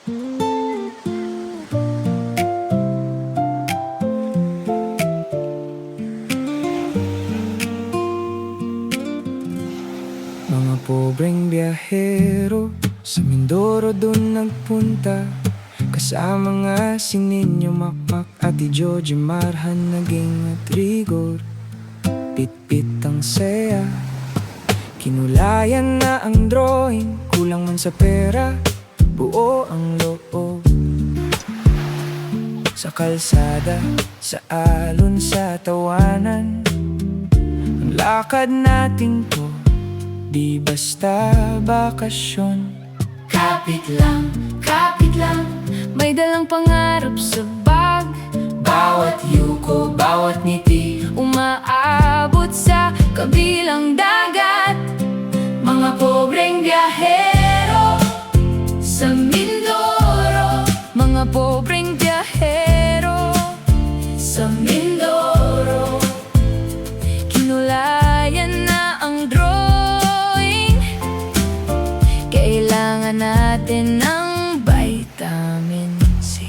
Mga pobreng biyahero sa Mindoro dun nagpunta, kasama nga si Ninyo Makmak, Ate Joji Marhan, naging at Rigor. Pit-pit ang saya, kinulayan na ang drawing, kulang man sa pera, buo ang loob. Sa kalsada, sa alon, sa tawanan, ang lakad natin to, di basta bakasyon. Kapit lang, may dalang pangarap sa bag. Bawat yuko, bawat ngiti, Umaabot sa kabilang dagat. Mga pobreng biyahero sa Mindoro. Mga pobreng biyahero sa Mindoro. Kinulayan na ang drawing, kailangan natin ng vitamin C.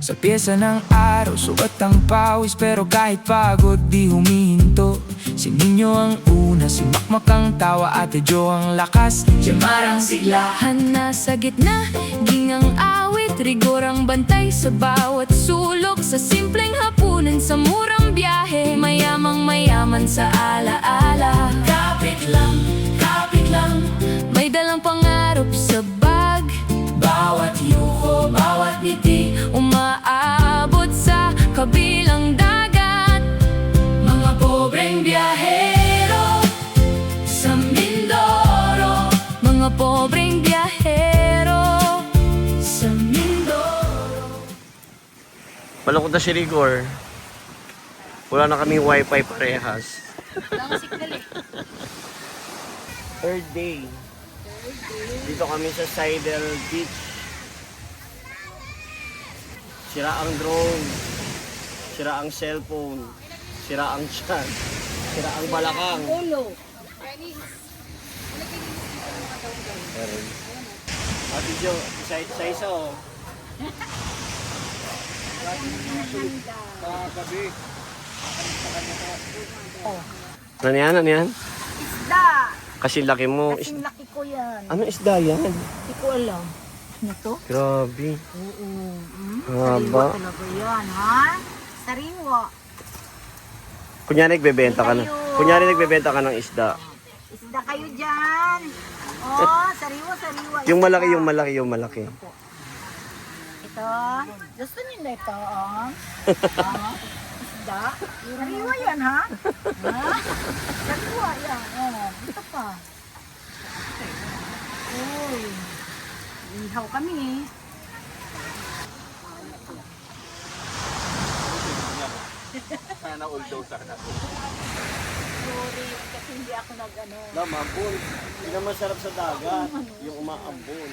sa pyesa ng araw, suot ang pawis, pero kahit pagod di humihinto. Si Ninyo ang una, si Makmak ang tawa, Ate Jo ang lakas, Jamarang siglahan na sa gitna, gingang awit, rigor ang bantay sa bawat sulok. Sa simpleng hapunan, sa murang biyahe, mayamang mayaman sa alaala. Kapit lang, may dalang pangarap sa bag. bawat yuko, Bawat ngiti, umaabot sa kabilang dagat. Mga pobreng biyahero sa Mindoro. Mga pobreng biyahero sa Mindoro. Malungkot na si Rigor. Wala na kaming wifi parehas. Third day. Dito kami sa Sidel Beach. Sira ang drone. Sira ang cellphone. Sira ang chat. Sira ang balakang. Ate Jo, sa isa oh. Ano yan? Ano yan? Isda! Kasi laki mo. Kasing laki ko yan. Ano isda yan? Hindi ko alam. Ano to? Grabe. Oo. Haba. Sariwa talaga yan, ha? Sariwa. Kunyari nagbebenta ka na. Kunyari nagbebenta ka ng isda. Isda kayo dyan. Oh, sariwa, sariwa. Yung Isda. malaki, yung malaki, yung malaki. Ito. Gusto niyo na ito, oh. Isda. Sariwa yan, ha? Ha? Sariwa yan. Oh, ito pa. Uy. Ihaw kami. Sorry, kasi hindi ako nag-ano. Ambon. Hindi na masarap sa dagat. Yung umaambon.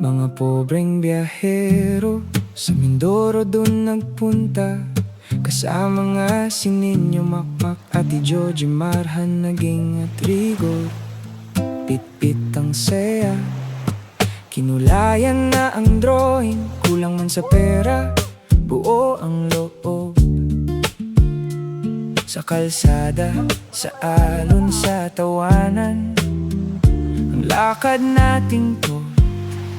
mga pobreng biyahero sa Mindoro dun nagpunta, kasama nga si Ninyo Makmak, Ate Joji Marhan, naging at Rigor. Pit-pit ang saya, kinulayan na ang drawing, kulang man sa pera, buo ang loob. Sa kalsada, sa alon, sa tawanan, ang lakad nating to,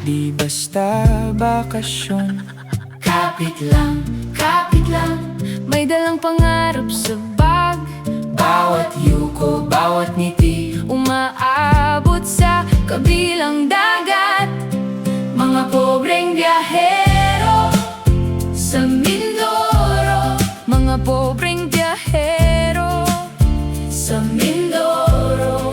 di basta bakasyon. Kapit lang, may dalang pangarap sa bag. Bawat yuko, bawat ngiti, Umaabot sa kabilang dagat. Mga pobreng biyahero sa Mindoro. Mga pobreng biyahero sa Mindoro.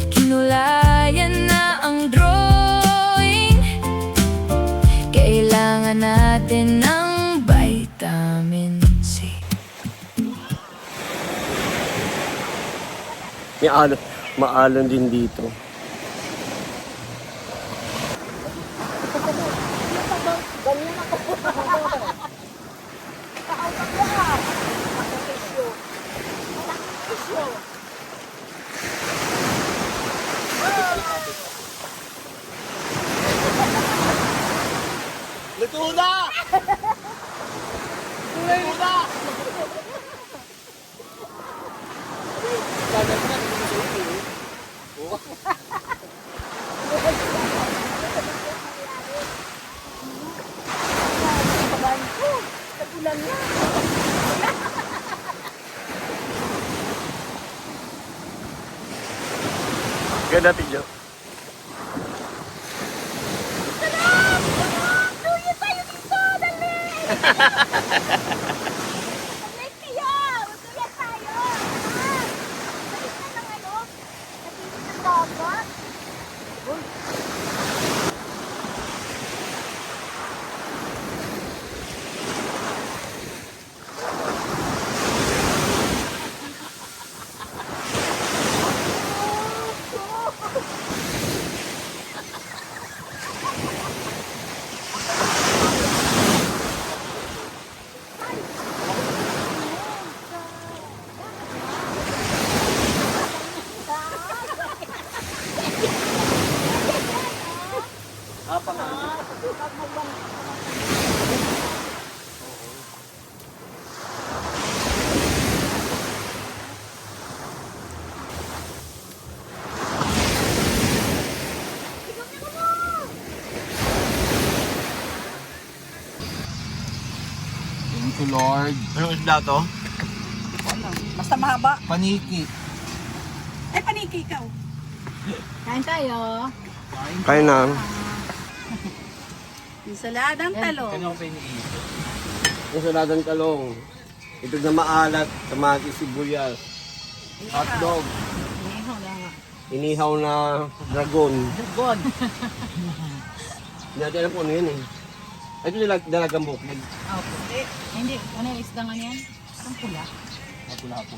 Kinulayan na ang drawing, kailangan natin ng vitamin C. May maalon din dito. Nagulan na. Ganda, Tidyo. Luya tayo dito! Dali! Dali kayo! Magluya tayo! Balik na ng ano? Nagiging ng dagat. Thank you, Lord. Anong isda to? Basta mahaba. Paniki. Ay, paniki ikaw. Kain tayo. Kaya na. Ensaladang talong. Kanya ko pa iniisip. Yung saladang talong. Ito na maalat, kamatis, sibuyas. Hotdog. Inihaw na nga. Inihaw na dragon. God. Hindi natin alam kung ano yan eh. Ito dalagang bukid. Oh, puti. Hindi. Ano yung isda nga niyan? Ang pula. Hapula-hapo.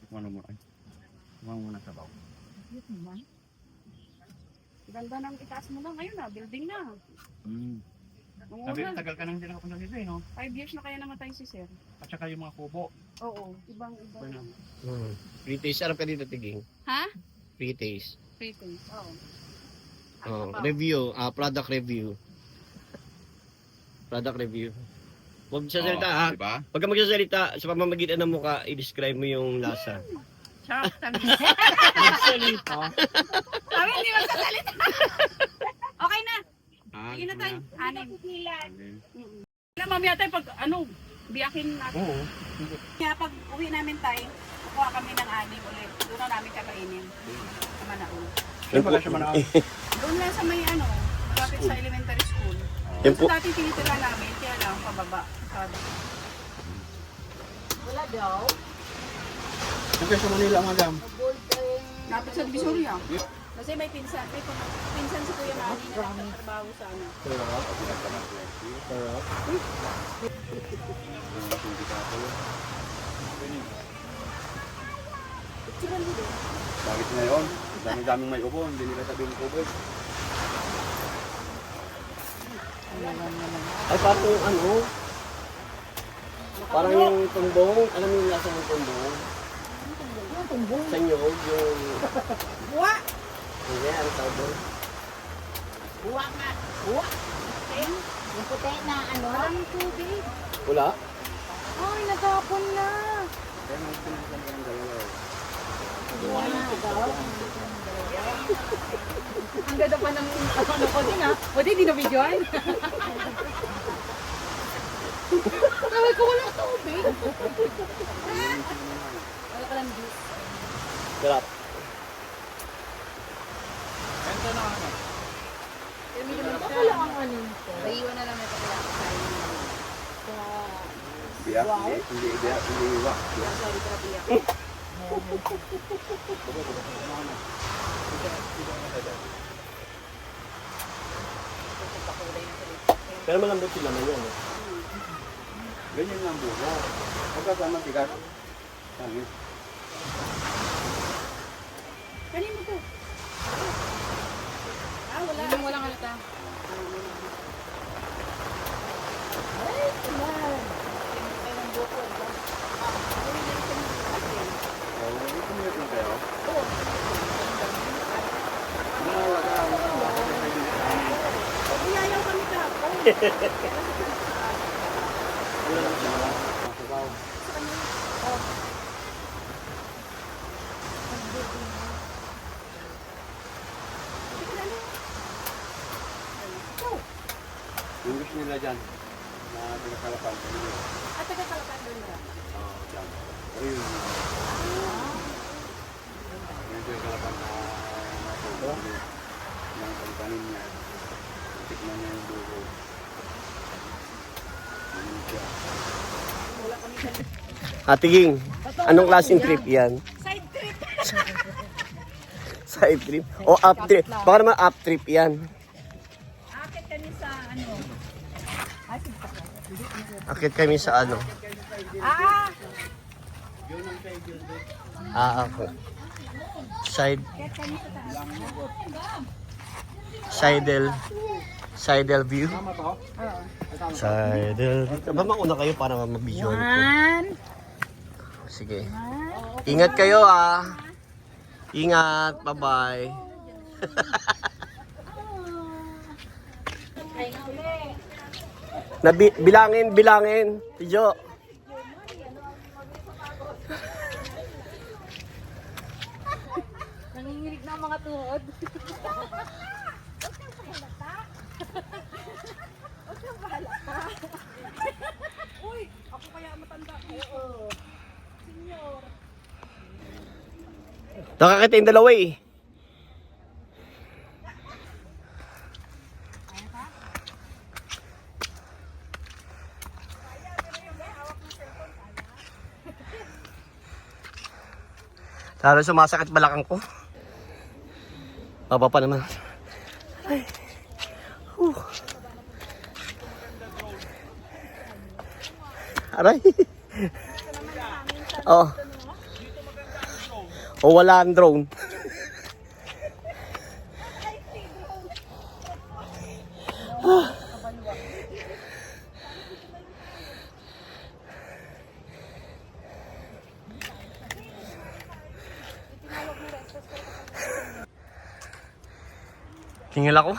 Ano mo ay? Kumang muna sa baw. Ganda ng itaas mo lang ngayon building na. Nung Sabi, una, tagal ka nang hindi nakapunta dito eh, no? 5 years na kaya namatay si Sir. At saka yung mga kubo. Oo, ibang-iba. Ano? Free taste. Sarap ka dito, Tiging. Ha? Free taste. Free things. Oo. Oh, review. Product review. Product review. Huwag sasalita ha. Diba? Pagka magsasalita, sa pamamagitan ng mukha, i-describe mo yung lasa. Sarap. Sabi Magsalita. Sabi, hindi magsasalita. Okay na. Sige na Ano tayo. Anim. Okay. Alam, mamaya tayo pag biyakin natin. Oo. Kaya pag uwi namin tayo, kukuha kami ng anim ulit. Doon na namin kakainin. Sa Manao. Saan pala siya manaan? Doon lang sa may malapit sa elementary school. Yan So po. dati tinitira namin, kaya lang pababa. Sabi. Wala daw. Saan kayo sa Manila, madam? Lapit sa Divisoria. Kasi may pinsan. Pinsan si Kuya Nani na nagtatrabaho sa ano. Bakit ngayon? Dami-daming may ubo, hindi nila sabihin ubo. Ay, parang yung ano? Parang yung tumbong. Alam mo yung lasa ng tumbong? Yung tumbong? Sa inyo, yung... Buwa! Hindi, ang tawag doon. Buwa nga. Buwa? Yung puti na ano? Walang tubig. Wala? Ay, natapon na. Kaya nang pinagsan ka ng dalawa. Buwa na daw. Ang ganda pa ng ano ko din ha. O di na videoan. Sabi ko walang tubig. Wala ka lang juice. Sarap. Ito na ano? Wala ang ano nito. Naiwan na lang ito kaya kain. Biyak, hindi biyak, hindi iwa. Biyak. Sorry, pero biyak. Pero malambot sila naman yan. Ganyan lang buo. Pagkasama tigas. Tangis. Kanin mo to. Wala. Hindi walang halata. Ay, man. Ay, ng buko. Ito mo yung kayo? Oo. Wala ka. Iyaya Yung wish nila dyan, na pinakalapan. At taga-kalapan doon na. Oo, dyan. Ayun. Yung pinakalapan na natuto. Yung pagkanin niya. Tikman niya yung dugo. Yun siya. Ate Ging, anong klaseng trip yan? Side trip. Side trip? O up trip? Baka naman up trip yan. Akit kami sa ano. Ay, Akit kami sa ano. ah! Ako. Side. Sidel view. Sidel view. Ba mauna kayo para mabidyo ko? One. Sige. Ingat kayo ah. Ingat. Bye-bye. Bilangin. Tidyo. Nanginginig na ang mga tuhod. Uy, ako kaya matanda. Oo. Senior. Nakakita yung dalawa eh. Lalo sumasakit balakang ko. Baba pa naman. Ay. Aray. Oh. O wala ang drone. Tingil ako.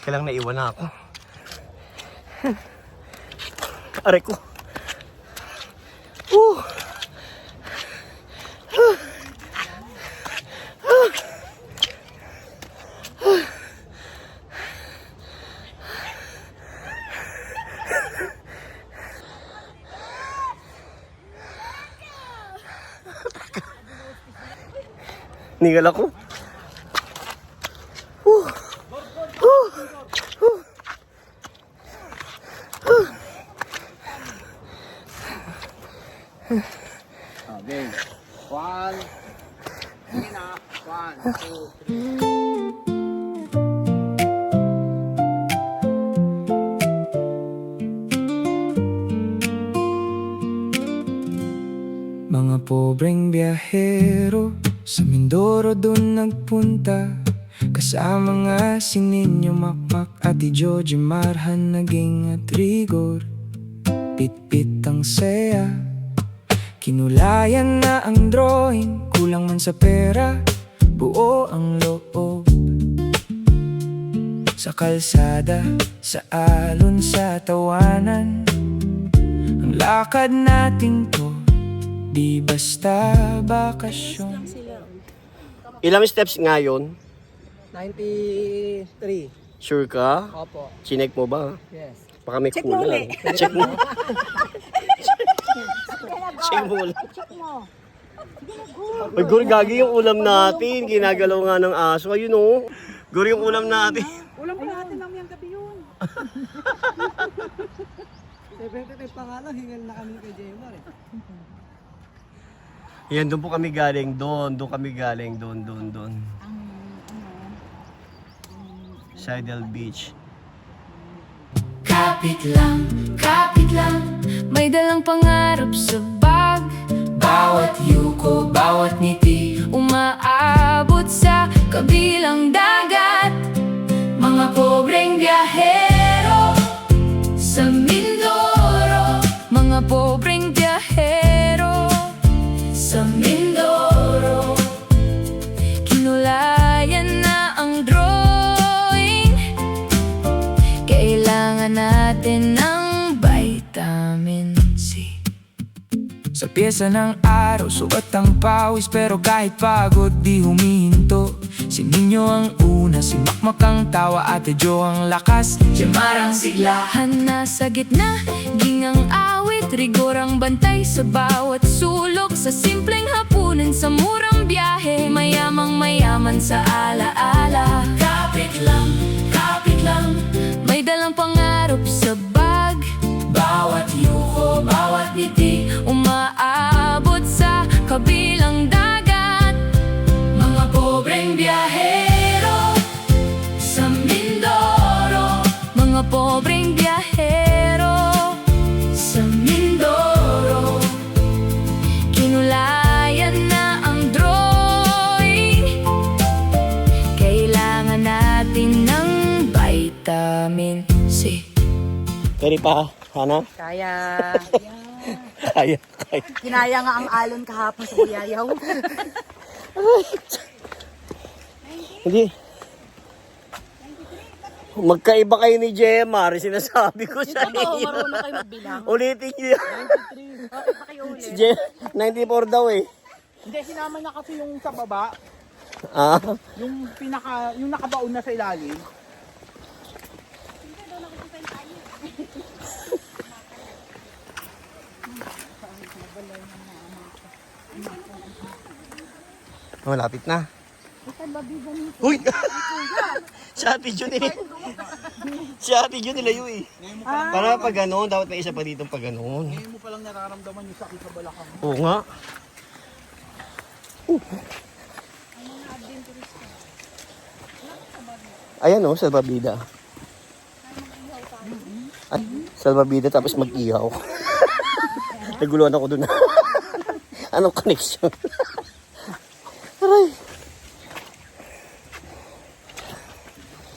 Teka lang, naiwan na ako. Aray ko. Ningal ako. Okay. 1. Hindi na. 1, 2, 3. Mga pobreng biyahero sa Mindoro dun nagpunta, kasama nga si Ninyo Makmak, Ate Joji Marhan, naging at Rigor. Pit-pit ang saya, kinulayan na ang drawing, kulang man sa pera, buo ang loob. Sa kalsada, sa alon, sa tawanan, ang lakad natin to, di basta bakasyon. Ilang steps nga yun? 93. Sure ka? Opo. Chinek mo ba? Yes. Baka may kulang. Check mo. Check mo ulit. Check mo. Ay, Guri, gagi yung ulam natin. Ginagalaw nga ng aso. Ayun o. Guri, yung ulam natin. Ulam pa natin lang yung gabi yun. 75 pa nga lang, hingal na kami kay Jemar eh. Yan, doon po kami galing. Doon kami galing. Doon. Sidel Beach. Kapit lang, may dalang pangarap sa bag. Bawat yuko, bawat ngiti, umaabot sa kabilang dagat. Mga pobreng biyahero sa Mindoro, mga pobreng biyahero sa Mindoro. Kinulayan na ang drawing, kailangan natin ng vitamin C. Sa pyesa ng araw, suot ang pawis, pero kahit pagod di humihinto. Si Nino ang una, si Makmak ang tawa, Ate Jo ang lakas. Jamarang siglahan nasa gitna, gingang awit, rigor ang bantay sa bawat sulok. Sa simpleng hapunan, sa murang biyahe, mayamang mayaman sa alaala. Kapit lang, may dalang pangarap sa bag. Bawat yuko, bawat ngiti, umaabot sa kabilang dagat. Mga pobreng biyahero sa Mindoro, mga pobreng biyahero sa Mindoro. Kinulayan na ang drawing, kailangan natin ng vitamin C. Pwede pa, Hana? Kaya, Kaya. kinaya nga ang alon kahapon sa Kuyayaw. Hindi. Magkaiba kayo ni Jemar, sinasabi ko sa inyo. Marunong kayo magbilang. Ulitin niyo. Bakit pa kayo Si ulit? 94 daw eh. Hindi, sinama na kasi yung sa baba, Ah, yung nakabaon na sa ilalim. malapit na. Uy! Si Ate Jun eh. Si Ate Jun nilayo eh. Para pag gano'n, dapat may isa pa dito pag gano'n. Ngayon mo palang nararamdaman yung sakit sa balakang mo. Oo nga. Ayan o, salbabida. Ay, salbabida tapos mag-ihaw. Naguluhan ako dun. Anong connection? Aray.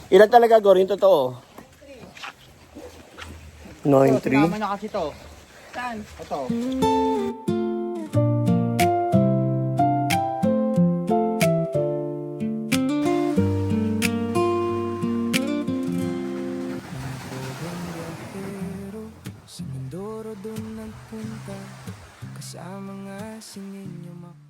Ilan talaga, Gorin? Totoo? 9-3. Sinama na kasi to. Saan? Ito. Pero sa Mindoro doon nagpunta, kasama nga si Nino Makmak